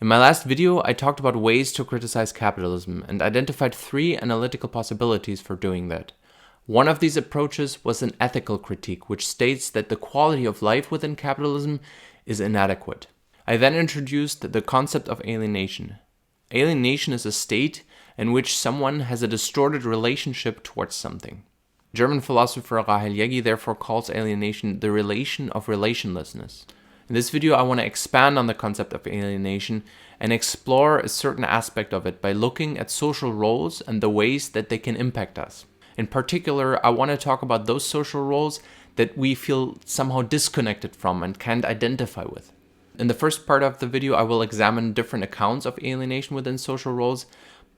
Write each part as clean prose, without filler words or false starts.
In my last video, I talked about ways to criticize capitalism and identified 3 analytical possibilities for doing that. One of these approaches was an ethical critique, which states that the quality of life within capitalism is inadequate. I then introduced the concept of alienation. Alienation is a state in which someone has a distorted relationship towards something. German philosopher Rahel Jaeggi therefore calls alienation the relation of relationlessness. In this video, I want to expand on the concept of alienation and explore a certain aspect of it by looking at social roles and the ways that they can impact us. In particular, I want to talk about those social roles that we feel somehow disconnected from and can't identify with. In the first part of the video, I will examine different accounts of alienation within social roles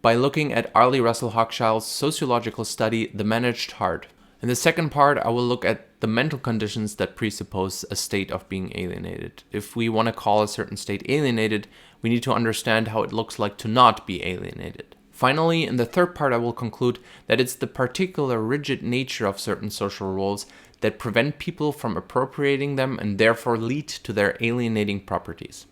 by looking at Arlie Hochschild's sociological study, The Managed Heart. In the second part, I will look at the mental conditions that presuppose a state of being alienated. If we want to call a certain state alienated, we need to understand how it looks like to not be alienated. Finally, in the third part, I will conclude that it's the particular rigid nature of certain social roles that prevent people from appropriating them and therefore lead to their alienating properties.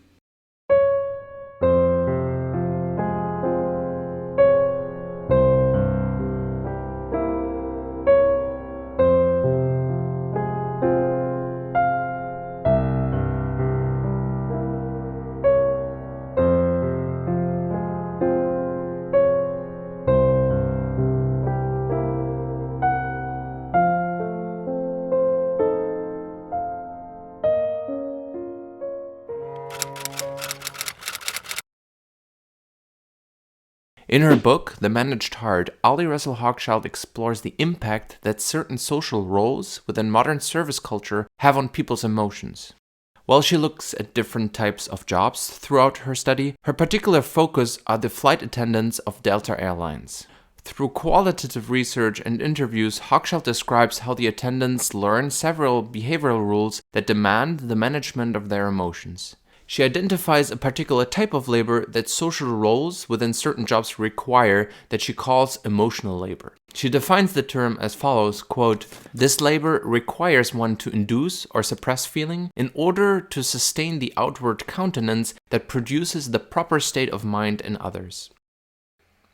In her book, The Managed Heart, Arlie Hochschild explores the impact that certain social roles within modern service culture have on people's emotions. While she looks at different types of jobs throughout her study, her particular focus are the flight attendants of Delta Airlines. Through qualitative research and interviews, Hochschild describes how the attendants learn several behavioral rules that demand the management of their emotions. She identifies a particular type of labor that social roles within certain jobs require that she calls emotional labor. She defines the term as follows, quote, "This labor requires one to induce or suppress feeling in order to sustain the outward countenance that produces the proper state of mind in others."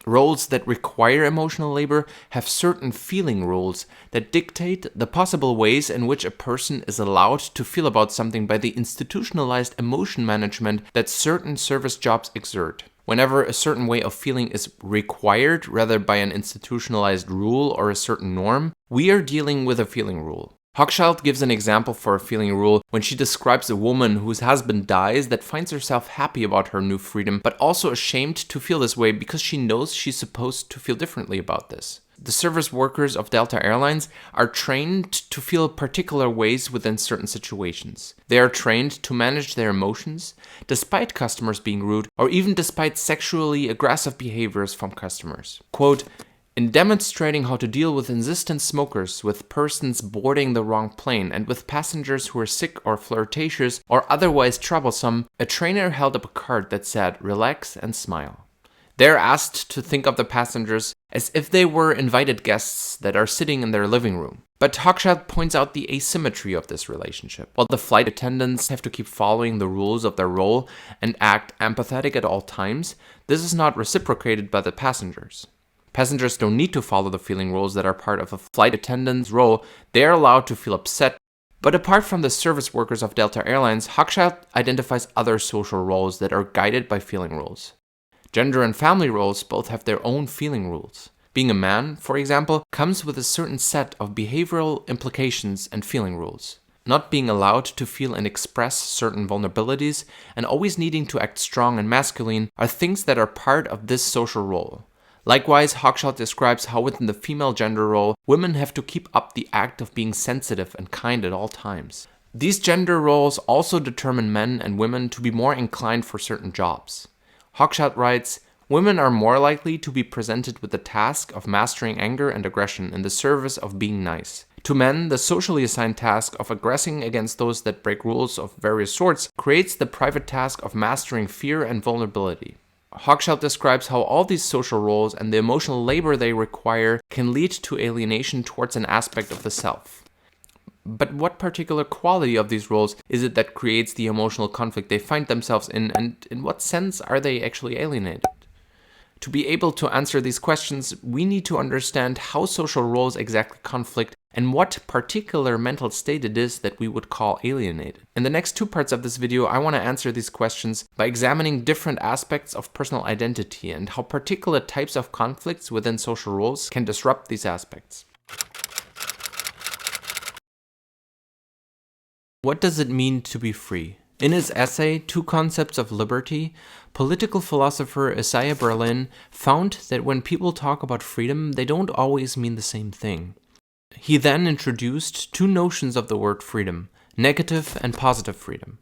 Roles that require emotional labor have certain feeling rules that dictate the possible ways in which a person is allowed to feel about something by the institutionalized emotion management that certain service jobs exert. Whenever a certain way of feeling is required rather by an institutionalized rule or a certain norm, we are dealing with a feeling rule. Hochschild gives an example for a feeling rule when she describes a woman whose husband dies that finds herself happy about her new freedom, but also ashamed to feel this way because she knows she's supposed to feel differently about this. The service workers of Delta Airlines are trained to feel particular ways within certain situations. They are trained to manage their emotions, despite customers being rude, or even despite sexually aggressive behaviors from customers. Quote, "In demonstrating how to deal with insistent smokers, with persons boarding the wrong plane, and with passengers who are sick or flirtatious or otherwise troublesome, a trainer held up a card that said, 'Relax and smile.' They're asked to think of the passengers as if they were invited guests that are sitting in their living room." But Hochschild points out the asymmetry of this relationship. While the flight attendants have to keep following the rules of their role and act empathetic at all times, this is not reciprocated by the passengers. Passengers don't need to follow the feeling rules that are part of a flight attendant's role. They are allowed to feel upset. But apart from the service workers of Delta Airlines, Hochschild identifies other social roles that are guided by feeling rules. Gender and family roles both have their own feeling rules. Being a man, for example, comes with a certain set of behavioral implications and feeling rules. Not being allowed to feel and express certain vulnerabilities and always needing to act strong and masculine are things that are part of this social role. Likewise, Hochschild describes how within the female gender role, women have to keep up the act of being sensitive and kind at all times. These gender roles also determine men and women to be more inclined for certain jobs. Hochschild writes, "Women are more likely to be presented with the task of mastering anger and aggression in the service of being nice. To men, the socially assigned task of aggressing against those that break rules of various sorts creates the private task of mastering fear and vulnerability." Hochschild describes how all these social roles and the emotional labor they require can lead to alienation towards an aspect of the self. But what particular quality of these roles is it that creates the emotional conflict they find themselves in, and in what sense are they actually alienated? To be able to answer these questions, we need to understand how social roles exactly conflict and what particular mental state it is that we would call alienated. In the next 2 parts of this video, I want to answer these questions by examining different aspects of personal identity and how particular types of conflicts within social roles can disrupt these aspects. What does it mean to be free? In his essay, Two Concepts of Liberty, political philosopher Isaiah Berlin found that when people talk about freedom, they don't always mean the same thing. He then introduced 2 notions of the word freedom, negative and positive freedom.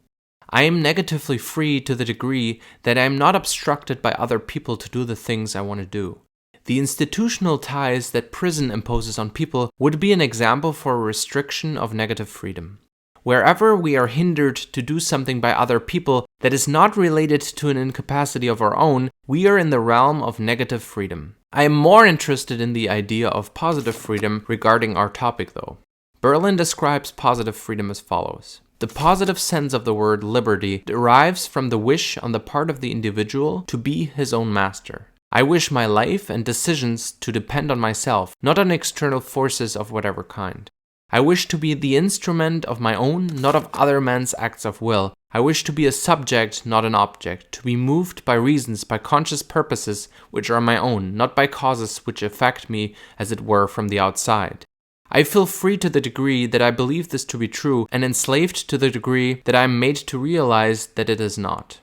I am negatively free to the degree that I am not obstructed by other people to do the things I want to do. The institutional ties that prison imposes on people would be an example for a restriction of negative freedom. Wherever we are hindered to do something by other people that is not related to an incapacity of our own, we are in the realm of negative freedom. I am more interested in the idea of positive freedom regarding our topic though. Berlin describes positive freedom as follows. The positive sense of the word liberty derives from the wish on the part of the individual to be his own master. I wish my life and decisions to depend on myself, not on external forces of whatever kind. I wish to be the instrument of my own, not of other men's acts of will. I wish to be a subject, not an object, to be moved by reasons, by conscious purposes which are my own, not by causes which affect me, as it were, from the outside. I feel free to the degree that I believe this to be true, and enslaved to the degree that I am made to realize that it is not.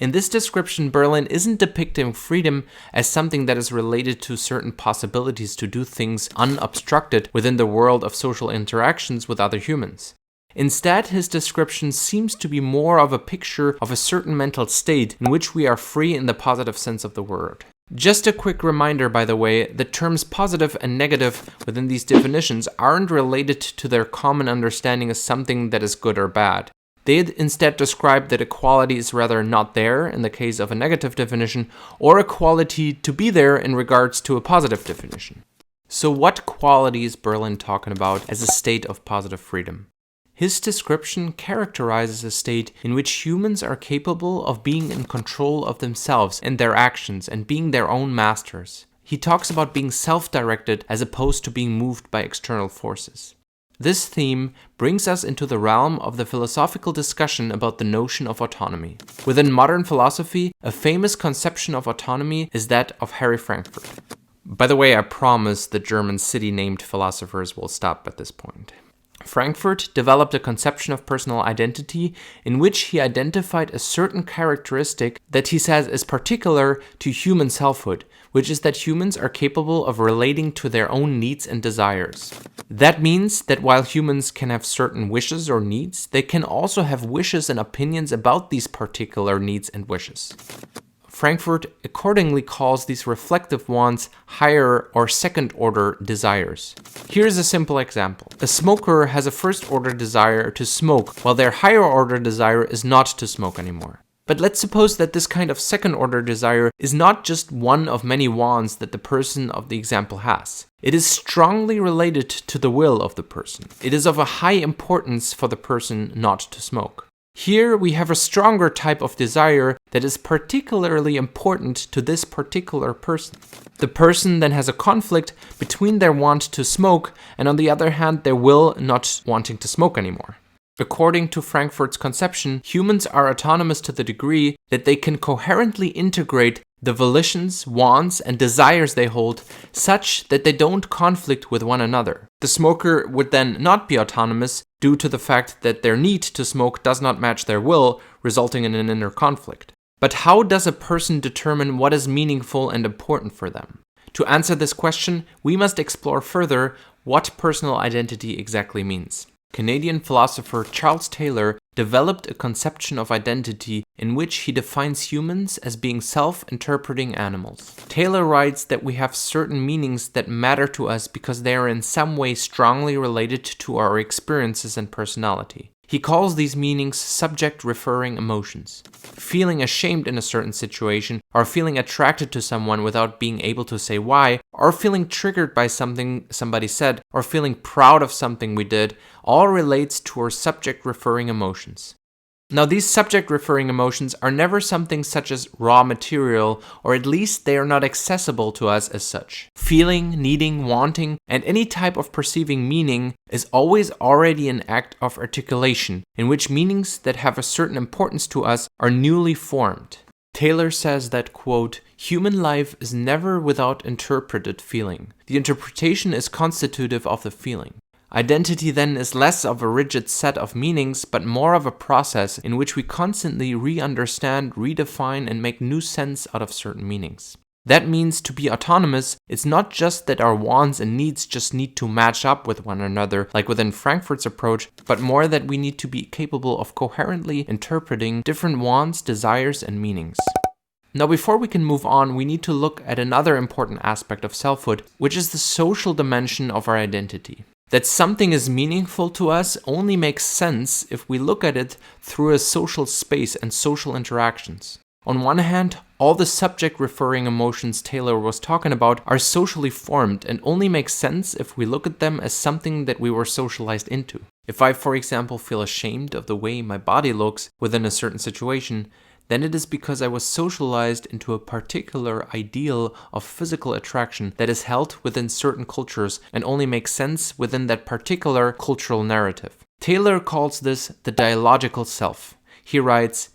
In this description, Berlin isn't depicting freedom as something that is related to certain possibilities to do things unobstructed within the world of social interactions with other humans. Instead, his description seems to be more of a picture of a certain mental state in which we are free in the positive sense of the word. Just a quick reminder, by the way, the terms positive and negative within these definitions aren't related to their common understanding as something that is good or bad. They instead describe that a quality is rather not there in the case of a negative definition, or a quality to be there in regards to a positive definition. So what quality is Berlin talking about as a state of positive freedom? His description characterizes a state in which humans are capable of being in control of themselves and their actions and being their own masters. He talks about being self-directed as opposed to being moved by external forces. This theme brings us into the realm of the philosophical discussion about the notion of autonomy. Within modern philosophy, a famous conception of autonomy is that of Harry Frankfurt. By the way, I promise the German city-named philosophers will stop at this point. Frankfurt developed a conception of personal identity in which he identified a certain characteristic that he says is particular to human selfhood, which is that humans are capable of relating to their own needs and desires. That means that while humans can have certain wishes or needs, they can also have wishes and opinions about these particular needs and wishes. Frankfurt accordingly calls these reflective wants higher or second-order desires. Here's a simple example. A smoker has a first-order desire to smoke, while their higher-order desire is not to smoke anymore. But let's suppose that this kind of second-order desire is not just one of many wants that the person of the example has. It is strongly related to the will of the person. It is of a high importance for the person not to smoke. Here we have a stronger type of desire that is particularly important to this particular person. The person then has a conflict between their want to smoke and, on the other hand, their will not wanting to smoke anymore. According to Frankfurt's conception, humans are autonomous to the degree that they can coherently integrate the volitions, wants, and desires they hold such that they don't conflict with one another. The smoker would then not be autonomous due to the fact that their need to smoke does not match their will, resulting in an inner conflict. But how does a person determine what is meaningful and important for them? To answer this question, we must explore further what personal identity exactly means. Canadian philosopher Charles Taylor developed a conception of identity in which he defines humans as being self-interpreting animals. Taylor writes that we have certain meanings that matter to us because they are in some way strongly related to our experiences and personality. He calls these meanings subject-referring emotions. Feeling ashamed in a certain situation, or feeling attracted to someone without being able to say why, or feeling triggered by something somebody said, or feeling proud of something we did, all relates to our subject-referring emotions. Now, these subject-referring emotions are never something such as raw material, or at least they are not accessible to us as such. Feeling, needing, wanting, and any type of perceiving meaning is always already an act of articulation, in which meanings that have a certain importance to us are newly formed. Taylor says that, quote, "Human life is never without interpreted feeling. The interpretation is constitutive of the feeling. Identity then is less of a rigid set of meanings, but more of a process in which we constantly re-understand, redefine, and make new sense out of certain meanings. That means to be autonomous, it's not just that our wants and needs just need to match up with one another, like within Frankfurt's approach, but more that we need to be capable of coherently interpreting different wants, desires, and meanings." Now, before we can move on, we need to look at another important aspect of selfhood, which is the social dimension of our identity. That something is meaningful to us only makes sense if we look at it through a social space and social interactions. On one hand, all the subject-referring emotions Taylor was talking about are socially formed and only make sense if we look at them as something that we were socialized into. If I, for example, feel ashamed of the way my body looks within a certain situation, then it is because I was socialized into a particular ideal of physical attraction that is held within certain cultures and only makes sense within that particular cultural narrative. Taylor calls this the dialogical self. He writes,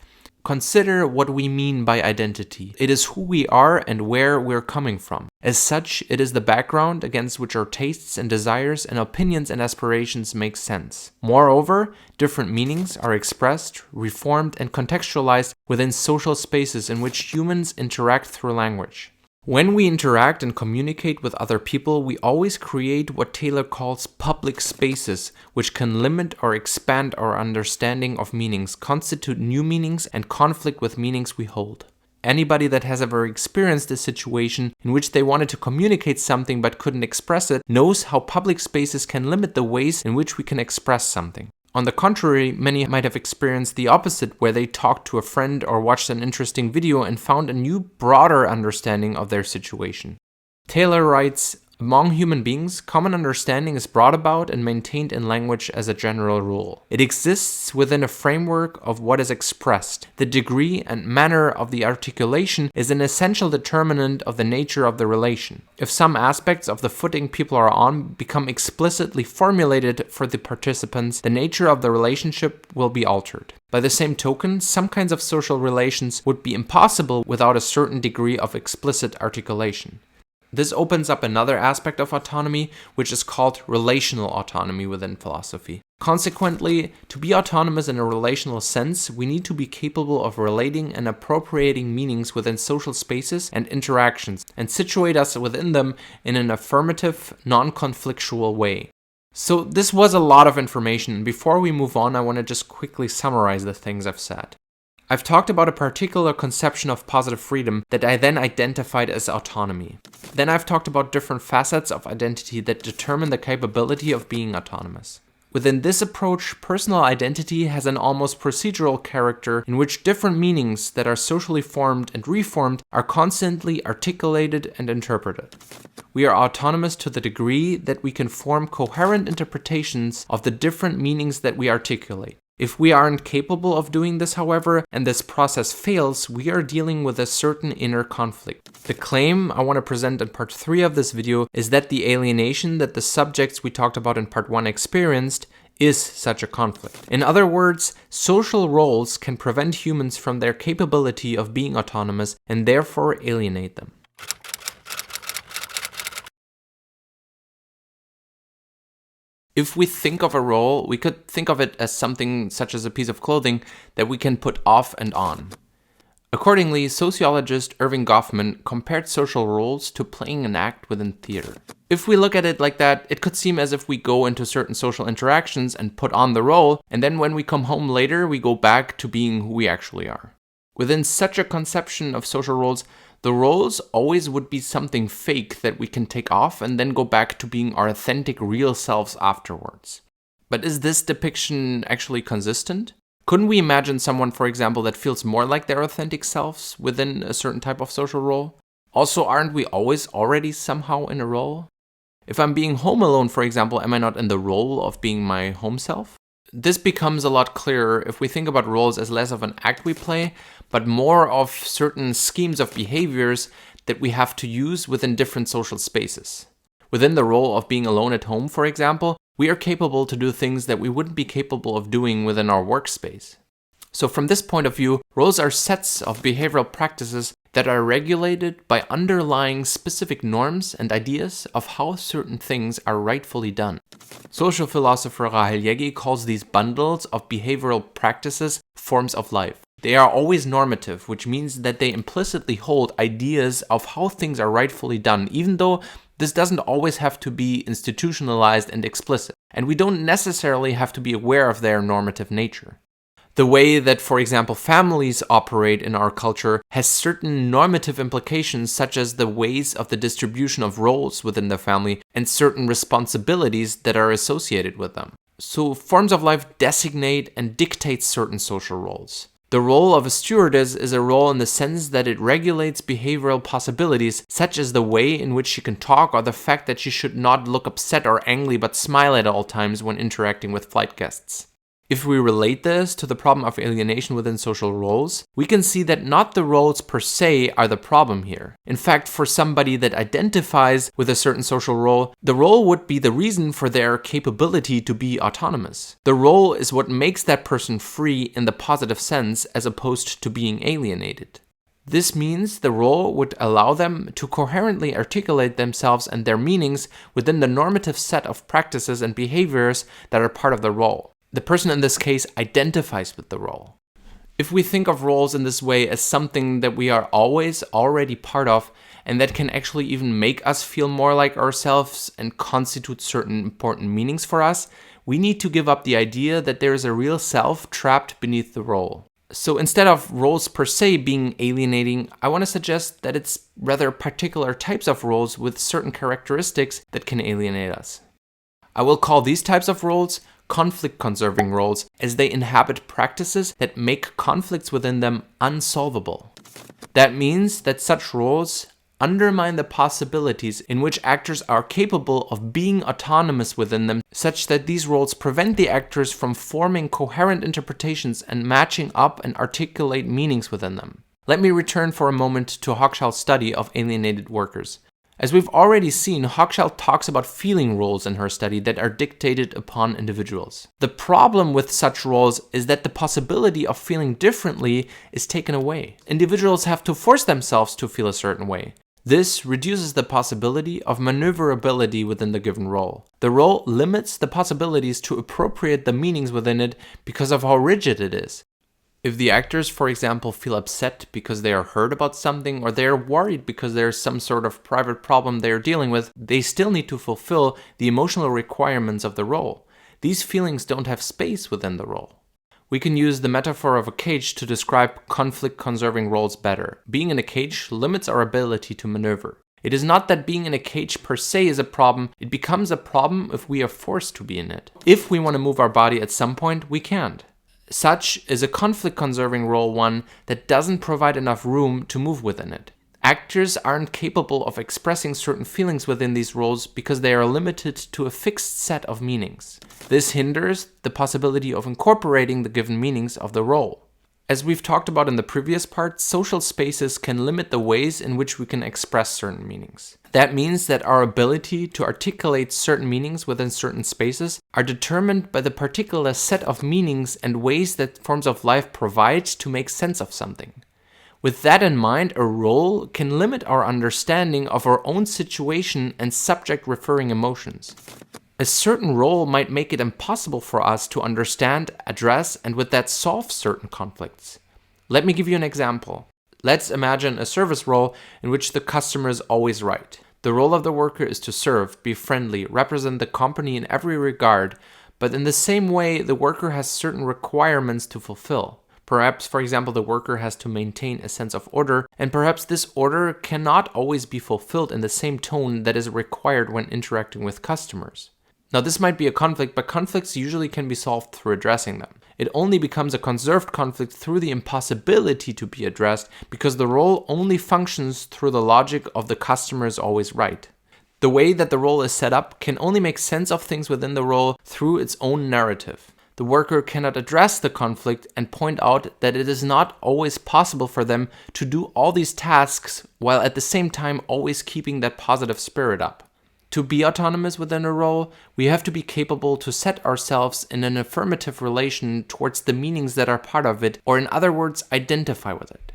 "Consider what we mean by identity. It is who we are and where we're coming from. As such, it is the background against which our tastes and desires and opinions and aspirations make sense. Moreover, different meanings are expressed, reformed, and contextualized within social spaces in which humans interact through language. When we interact and communicate with other people, we always create what Taylor calls public spaces, which can limit or expand our understanding of meanings, constitute new meanings, and conflict with meanings we hold. Anybody that has ever experienced a situation in which they wanted to communicate something but couldn't express it knows how public spaces can limit the ways in which we can express something. On the contrary, many might have experienced the opposite, where they talked to a friend or watched an interesting video and found a new, broader understanding of their situation. Taylor writes, "Among human beings, common understanding is brought about and maintained in language as a general rule. It exists within a framework of what is expressed. The degree and manner of the articulation is an essential determinant of the nature of the relation. If some aspects of the footing people are on become explicitly formulated for the participants, the nature of the relationship will be altered. By the same token, some kinds of social relations would be impossible without a certain degree of explicit articulation." This opens up another aspect of autonomy, which is called relational autonomy within philosophy. Consequently, to be autonomous in a relational sense, we need to be capable of relating and appropriating meanings within social spaces and interactions, and situate us within them in an affirmative, non-conflictual way. So this was a lot of information, and before we move on, I want to just quickly summarize the things I've said. I've talked about a particular conception of positive freedom that I then identified as autonomy. Then I've talked about different facets of identity that determine the capability of being autonomous. Within this approach, personal identity has an almost procedural character in which different meanings that are socially formed and reformed are constantly articulated and interpreted. We are autonomous to the degree that we can form coherent interpretations of the different meanings that we articulate. If we aren't capable of doing this, however, and this process fails, we are dealing with a certain inner conflict. The claim I want to present in part 3 of this video is that the alienation that the subjects we talked about in part 1 experienced is such a conflict. In other words, social roles can prevent humans from their capability of being autonomous and therefore alienate them. If we think of a role, we could think of it as something such as a piece of clothing that we can put off and on. Accordingly, sociologist Erving Goffman compared social roles to playing an act within theater. If we look at it like that, it could seem as if we go into certain social interactions and put on the role, and then when we come home later, we go back to being who we actually are. Within such a conception of social roles, the roles always would be something fake that we can take off and then go back to being our authentic real selves afterwards. But is this depiction actually consistent? Couldn't we imagine someone, for example, that feels more like their authentic selves within a certain type of social role? Also, aren't we always already somehow in a role? If I'm being home alone, for example, am I not in the role of being my home self? This becomes a lot clearer if we think about roles as less of an act we play, but more of certain schemes of behaviors that we have to use within different social spaces. Within the role of being alone at home, for example, we are capable to do things that we wouldn't be capable of doing within our workspace. So from this point of view, roles are sets of behavioral practices that are regulated by underlying specific norms and ideas of how certain things are rightfully done. Social philosopher Rahel Jaeggi calls these bundles of behavioral practices forms of life. They are always normative, which means that they implicitly hold ideas of how things are rightfully done, even though this doesn't always have to be institutionalized and explicit, and we don't necessarily have to be aware of their normative nature. The way that, for example, families operate in our culture has certain normative implications, such as the ways of the distribution of roles within the family and certain responsibilities that are associated with them. So forms of life designate and dictate certain social roles. The role of a stewardess is a role in the sense that it regulates behavioral possibilities, such as the way in which she can talk or the fact that she should not look upset or angry but smile at all times when interacting with flight guests. If we relate this to the problem of alienation within social roles, we can see that not the roles per se are the problem here. In fact, for somebody that identifies with a certain social role, the role would be the reason for their capability to be autonomous. The role is what makes that person free in the positive sense as opposed to being alienated. This means the role would allow them to coherently articulate themselves and their meanings within the normative set of practices and behaviors that are part of the role. The person in this case identifies with the role. If we think of roles in this way as something that we are always already part of and that can actually even make us feel more like ourselves and constitute certain important meanings for us, we need to give up the idea that there is a real self trapped beneath the role. So instead of roles per se being alienating, I want to suggest that it's rather particular types of roles with certain characteristics that can alienate us. I will call these types of roles conflict-conserving roles, as they inhabit practices that make conflicts within them unsolvable. That means that such roles undermine the possibilities in which actors are capable of being autonomous within them, such that these roles prevent the actors from forming coherent interpretations and matching up and articulate meanings within them. Let me return for a moment to Hochschild's study of alienated workers. As we've already seen, Hochschild talks about feeling roles in her study that are dictated upon individuals. The problem with such roles is that the possibility of feeling differently is taken away. Individuals have to force themselves to feel a certain way. This reduces the possibility of maneuverability within the given role. The role limits the possibilities to appropriate the meanings within it because of how rigid it is. If the actors, for example, feel upset because they are hurt about something, or they are worried because there is some sort of private problem they are dealing with, they still need to fulfill the emotional requirements of the role. These feelings don't have space within the role. We can use the metaphor of a cage to describe conflict-conserving roles better. Being in a cage limits our ability to maneuver. It is not that being in a cage per se is a problem, it becomes a problem if we are forced to be in it. If we want to move our body at some point, we can't. Such is a conflict-conserving role one that doesn't provide enough room to move within it. Actors aren't capable of expressing certain feelings within these roles because they are limited to a fixed set of meanings. This hinders the possibility of incorporating the given meanings of the role. As we've talked about in the previous part, social spaces can limit the ways in which we can express certain meanings. That means that our ability to articulate certain meanings within certain spaces are determined by the particular set of meanings and ways that forms of life provide to make sense of something. With that in mind, a role can limit our understanding of our own situation and subject-referring emotions. A certain role might make it impossible for us to understand, address, and with that solve certain conflicts. Let me give you an example. Let's imagine a service role in which the customer is always right. The role of the worker is to serve, be friendly, represent the company in every regard, but in the same way, the worker has certain requirements to fulfill. Perhaps, for example, the worker has to maintain a sense of order, and perhaps this order cannot always be fulfilled in the same tone that is required when interacting with customers. Now, this might be a conflict, but conflicts usually can be solved through addressing them. it only becomes a conserved conflict through the impossibility to be addressed because the role only functions through the logic of the customer is always right. The way that the role is set up can only make sense of things within the role through its own narrative. The worker cannot address the conflict and point out that it is not always possible for them to do all these tasks while at the same time always keeping that positive spirit up. To be autonomous within a role, we have to be capable to set ourselves in an affirmative relation towards the meanings that are part of it, or in other words, identify with it.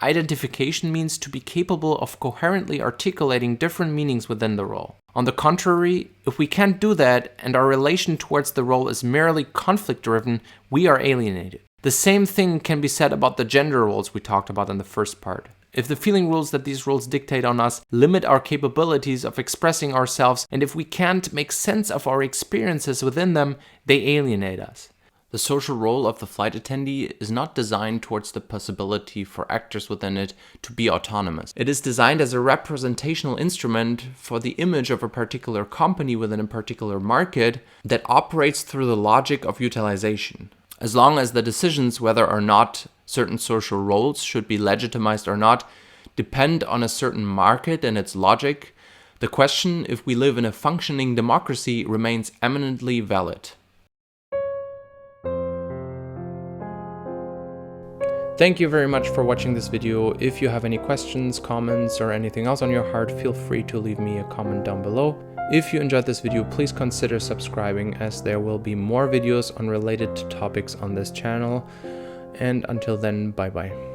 Identification means to be capable of coherently articulating different meanings within the role. On the contrary, if we can't do that and our relation towards the role is merely conflict-driven, we are alienated. The same thing can be said about the gender roles we talked about in the first part. If the feeling rules that these roles dictate on us limit our capabilities of expressing ourselves, and if we can't make sense of our experiences within them, they alienate us. The social role of the flight attendee is not designed towards the possibility for actors within it to be autonomous. It is designed as a representational instrument for the image of a particular company within a particular market that operates through the logic of utilization. As long as the decisions whether or not certain social roles should be legitimized or not depend on a certain market and its logic, the question if we live in a functioning democracy remains eminently valid. Thank you very much for watching this video. If you have any questions, comments, or anything else on your heart, feel free to leave me a comment down below. If you enjoyed this video, please consider subscribing, as there will be more videos on related topics on this channel. And until then, bye bye.